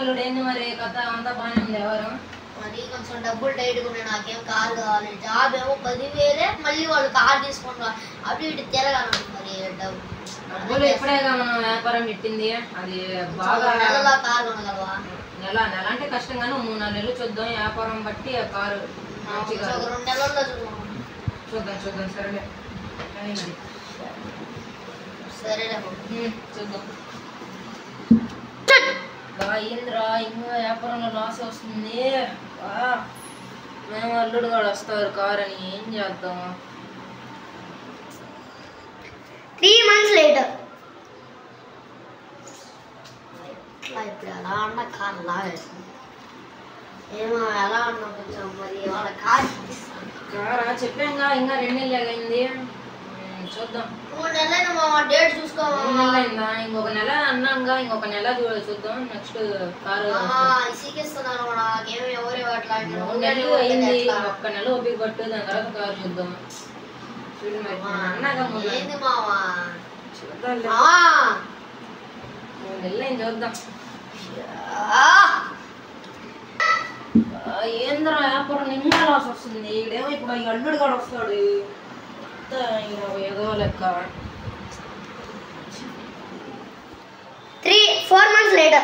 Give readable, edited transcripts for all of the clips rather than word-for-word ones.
అల్లుడేంది మరి కథ అంతా బాగానే ఉంది ఎవరు మరి కొంచెం డబ్బులు టైట్గా ఉన్నాయి నాకేం కారు కావాలి జాబ్ ఏమో 10,000 మళ్ళీ వాళ్ళు కారు తీసుకుంటారు అటు ఇటు తిరగాలి మరి డబ్బులు ఎప్పుడేగా మనం వ్యాపారం పెట్టింది అది బాగా నెలలా కారు కొనగలవా నెల అంటే కష్టం కానీ 3-4 నెలలు చూద్దాం వ్యాపారం బట్టి ఆ కారు 2 నెలల్లో చూద్దాం సరేలే సరేలే చూద్దాం ఏంద్రా ఇంకా వ్యాపారంలో లాస్ వస్తుంది మేము అల్లుడు కూడా వస్తారు కార్ అని ఏం చేద్దాం 3 months later ఇప్పుడు ఎలా అన్న కార్ లాగేస్తుంది ఏమో ఎలా అన్నా కొంచెం మరి వాళ్ళ కార్ కారా చెప్పాంగా ఇంకా 2 నెలలు అయింది చూద్దాం 3 నెలలైనా మా డేట్ చూసుకోవాలా ఇంకొక నెల అన్నాంగా ఇంకొక నెల చూద్దాం నెక్స్ట్ కారు ఇసుకిస్తున్నారు నాకేమో ఎవరు అట్లా అయింది ఒక్క నెల ఓపిక పట్టు దాని తర్వాత కారు చూద్దాం అన్నాగా ఏంది మావా చూద్దాం 3 నెలలు ఏం చూద్దాం ఏంద్రా వ్యాపారం ఇంకా లాస్ వస్తుంది ఇక్కడేమో ఇప్పుడు ఈ అల్లుడు కూడా వస్తాడు ఏదో లెక్క 3-4 months later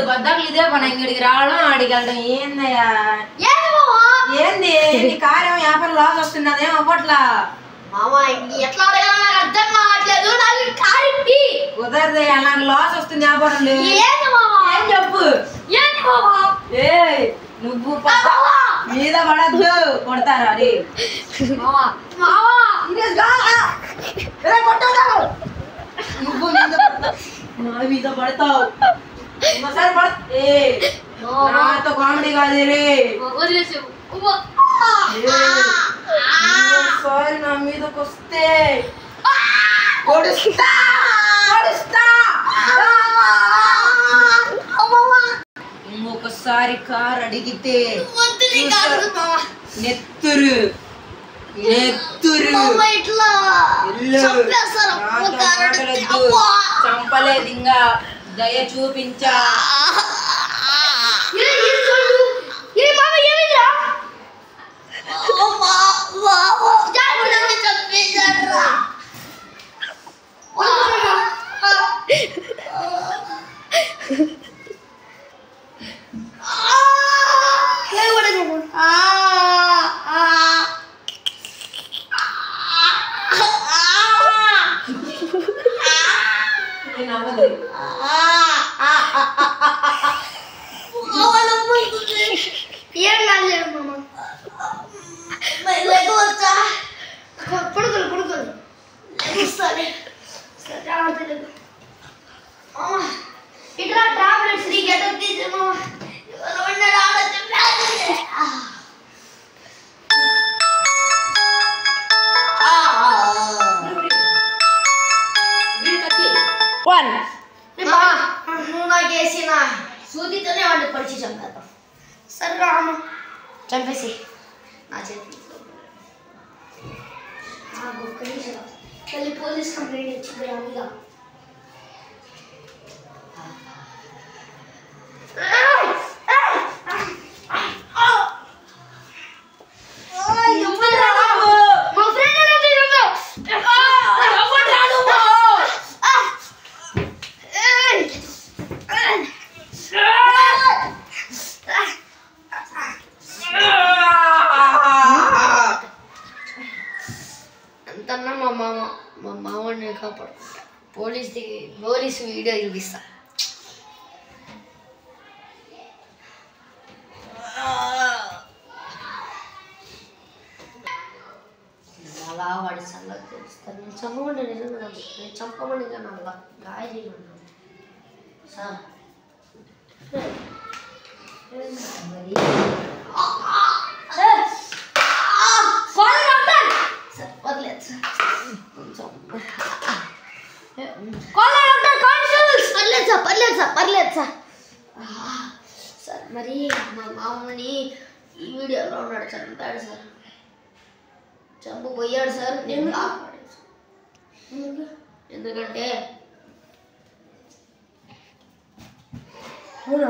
బద్దకులు ఇదే పని ఇంటికి రావడం ఆడికి వెళ్ళడం ఏందయ్యా ఏంది కారేమో వ్యాపారం లాస్ వస్తుంది అదేం అవ్వట్లా కుదరదయ్యా నాకు లాస్ వస్తుంది వ్యాపారం ఏం చెప్పు నువ్వు మీద పడద్దు కొడతారా అది నువ్వు మీద పడతావు ఇంకోసారి నాతో కామెడీ కాదు సారీ నా మీదకి వస్తే ఇంకొకసారి కార్ అడిగితే నెత్తురు చంపలేదు ఇంకా దయ చూపించా సూదితోనే వాడిని పరిచి చంపేద్దాం సరే రామ చంపేసి నా చేతి వెళ్ళి పోలీస్ కంప్లైంట్ ఇచ్చింది రామిగా మా మామని కాపాడుకుంటా పోలీస్ వీడియో చూపిస్తా అలా వాడి సంగతి తెలుస్తాను నేను చంపమంటే నిజంగా నేను చంపమని నిజంగా గాయ చేయమన్నాను సార్ వదిలేదు సార్ పర్లేదు సార్ సార్ మరి మా మామని ఈ వీడియోలో ఉన్నాడు చంపాడు సార్ చంపు పోయాడు సార్ నేను ఎందుకంటే అవునా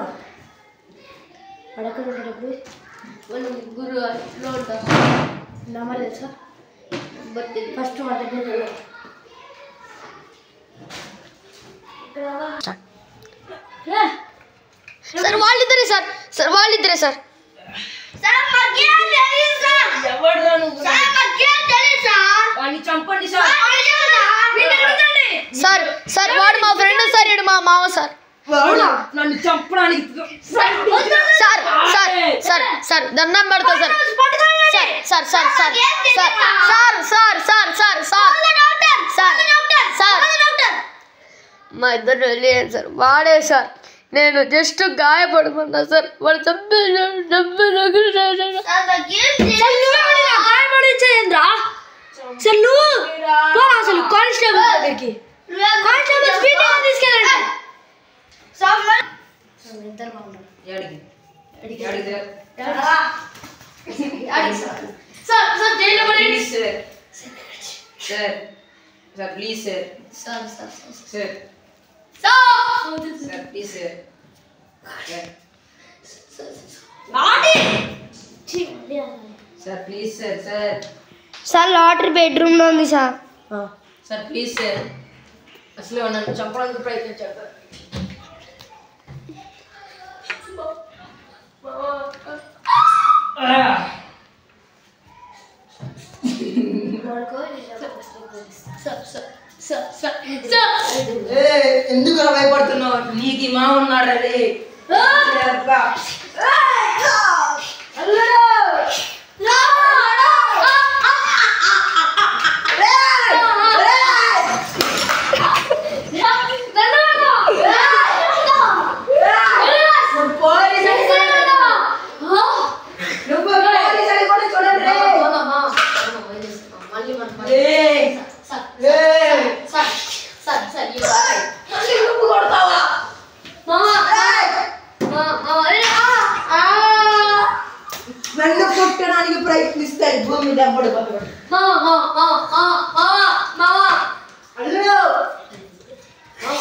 అడగకుండా ఇప్పుడు వాళ్ళు ముగ్గురు ఇంట్లో ఉంటారు నెంబర్ తెలుసా ఫస్ట్ వాళ్ళ దగ్గర సార్ వాళ్ళిద్దరే సార్ సార్ వాళ్ళిద్దరే సార్ చంపండి సార్ సార్ సార్ వాడు మా ఫ్రెండ్ సార్ ఇడు మా మావ సార్ నన్ను చంపడానికి సార్ సార్ సార్ సార్ దండం పెడతా sir sir sir sir sir sir sir sir sir sir sir sir మా ఇద్దరు వెళ్ళాను సార్ వాడే సార్ నేను జస్ట్ గాయపడుకున్నా సార్ వాడు గాయపడించేంద్రా అసలు నువ్వు అసలు కానిస్టేబుల్ దగ్గరికి కానిస్టేబుల్ తీసుకెళ్ళండి ఇద్దరు బాగున్నారు సార్ సార్ జైలు పడండి sir sir sir please sir sir sir sir sir please sir sir please sir sir sir lottery bedroom లో ఉంది సార్ సార్ ప్లీజ్ సార్ అసలు నన్ను చంపడానికి ప్రయత్నించాడు సార్ ఎందుకు భయపడుతున్నావు నీకు మా ఉన్నాడు నన్ను కొట్టడానికి ప్రయత్నిస్తాయి భూమి దెబ్బడు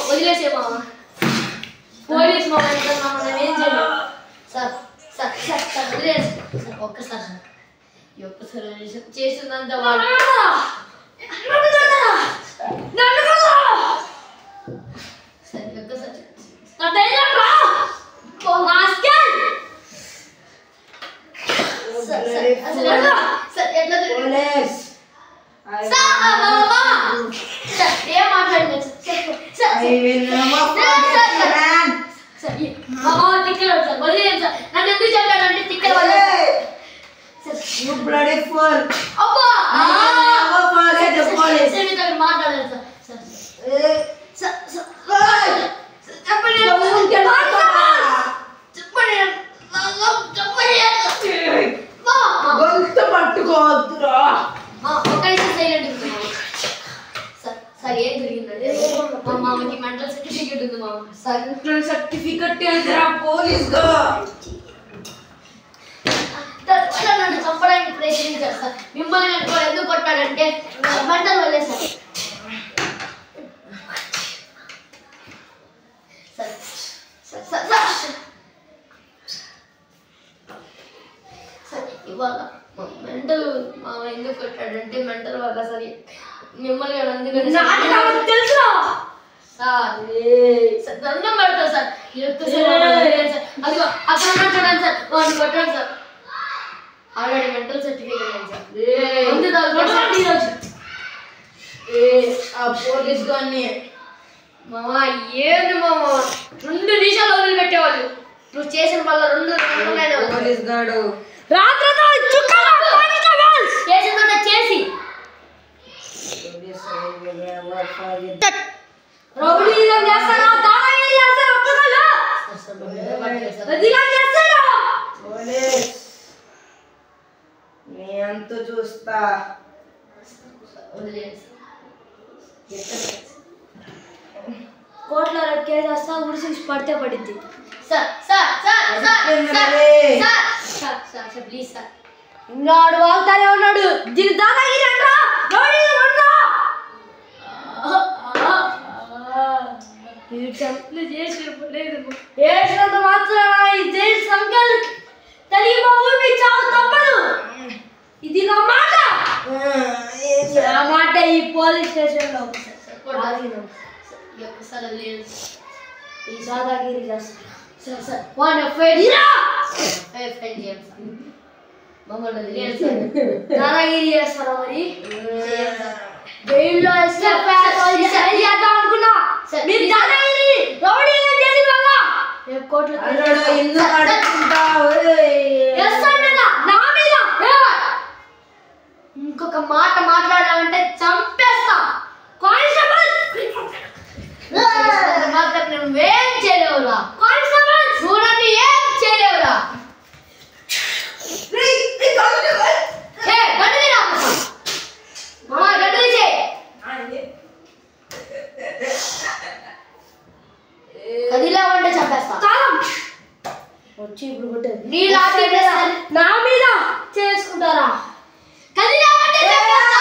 వదిలేసే మామ పోలీస్ మామ ఏం చేయలేదు సార్ సార్ సార్ సార్ వదిలేసి సార్ ఒక్కసారి ఒక్కసారి చేసిందంత వాడు సరే ఒక్కసారి సార్ ఏం జరిగిందంటే మా మామకి మెంటల్ సర్టిఫికేట్ ఉంది మామ మెంటల్ సర్టిఫికేట్ ఏంటరా పోలీస్ గా నన్ను చంపడానికి ప్రయత్నించారు సార్ మిమ్మల్ని నేను ఎందుకు కొట్టాడంటే మెంటల్ వల్లే సార్ సార్ ఇవాళ మెంటల్ మామ ఎందుకు కొట్టాడంటే మెంటల్ వల్ల సరే మిమ్మల్ని అందుకని తెలుసా సార్ దండం పెడతా సార్ అది అక్కడ చూడండి సార్ వాడిని కొట్టాడు sir already mental certificate police గాని మామా ఏంది మామ 2 నిమిషాలు వదిలిపెట్టేవాళ్ళు నువ్వు చేసిన వల్ల 2 పోలీస్ గాడు రాత్రితో చేసిందంతా చేసి రౌడీజం చేస్తారా దాదాగిరి చేస్తారా ఒక్కళ్ళు అదిగా చేస్తారా పోలీస్ నీ అంత చూస్తా కోట్ల కేసు వస్తా ఉడిసి పడితే పడింది sir sir sir sir sir sir please sir ఇంకా ఆడు వాళ్తానే ఉన్నాడు దీని దాదాగిరి అంటా రౌడీజం అంటా చేసినంత మాత్రం ఈ జైలు సంఖ్యలు తెలియ మీకు చాలా తప్పదు. ఇది నా మాట. నా మాట ఈ పోలీస్ స్టేషన్లో ఈ సాదాగిరి చేస్తారు. దాదాగిరి చేస్తారా మరి? జైల్లో అనుకున్నా మీరు దాదాగిరి రౌడీ చేసి వల్ల కోట్లు ఇంకొక మాట మాట్లాడాలంటే చంపేస్తా. కానిస్టేబుల్ మాత్రం నువ్వేం చేయలేవురా. కానిస్టేబుల్ చూడండి ఏం చేయలేవురా. కదిలేవంటే చంపేస్తా. వచ్చి ఇప్పుడు కొట్టేది నీ లాఠీ నా మీద చేసుకుంటారా? కదిలేవంటే చంపేస్తా.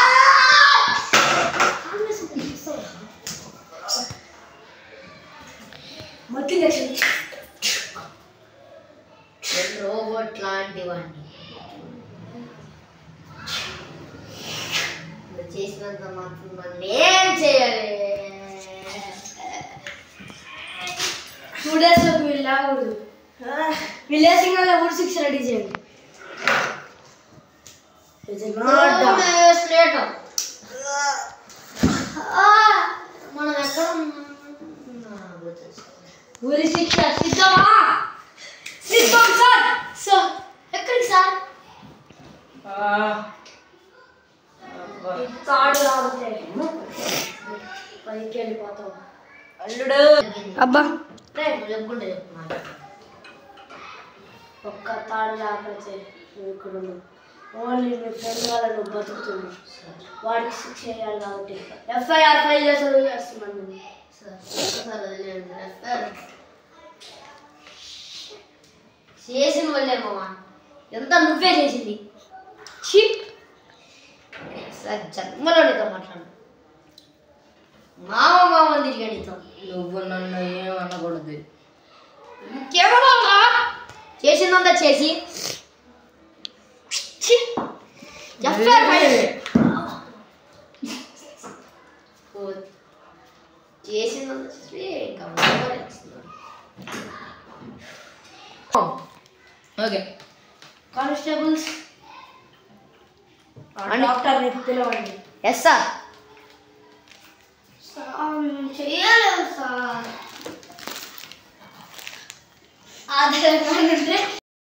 రోబోట్ లాంటి వాడిని చేసినంత మాత్రం నన్ను ఏం చేయాలి? 2 days లోకి వీళ్ళు లేకూడదు. వీళ్ళు వేసింగా ఊరి శిక్ష రెడీ చేయండి. మనం ఎక్కడ ఊరి శిక్ష సిద్ధమా? సిద్ధం సార్. సార్ ఎక్కడికి సార్? తాడు రాబోతే పైకి వెళ్ళిపోతావు అల్లుడు. అబ్బా చెప్పుకుంటే చెప్తున్నా. ఒక్క తాడు రాకపోతే నువ్వు ఇక్కడ ఓన్లీ మీ ఫ్రెండ్ వాళ్ళ నువ్వు బతుకుతున్నావు. వాడికి శిక్ష చేయాలి కాబట్టి ఎఫ్ఐఆర్ ఫైల్ చేస్తున్నాను. చేసిన వాళ్ళే మామా, ఎంత నువ్వే చేసింది. సార్ జన్మలో నీతో మాట్లాడు. మామ తిరిగా నీతో. నువ్వు నన్ను ఏమనకూడదు. ఇంకేమన్నా చేసిందంతా చేసి చేసిందంతా చేసి ఇంకా ఓకే కానిస్టేబుల్స్ డాక్టర్ని పిలవండి. Yes sir. చేయలేము సార్. ఆధార్ కార్డు ఉంటే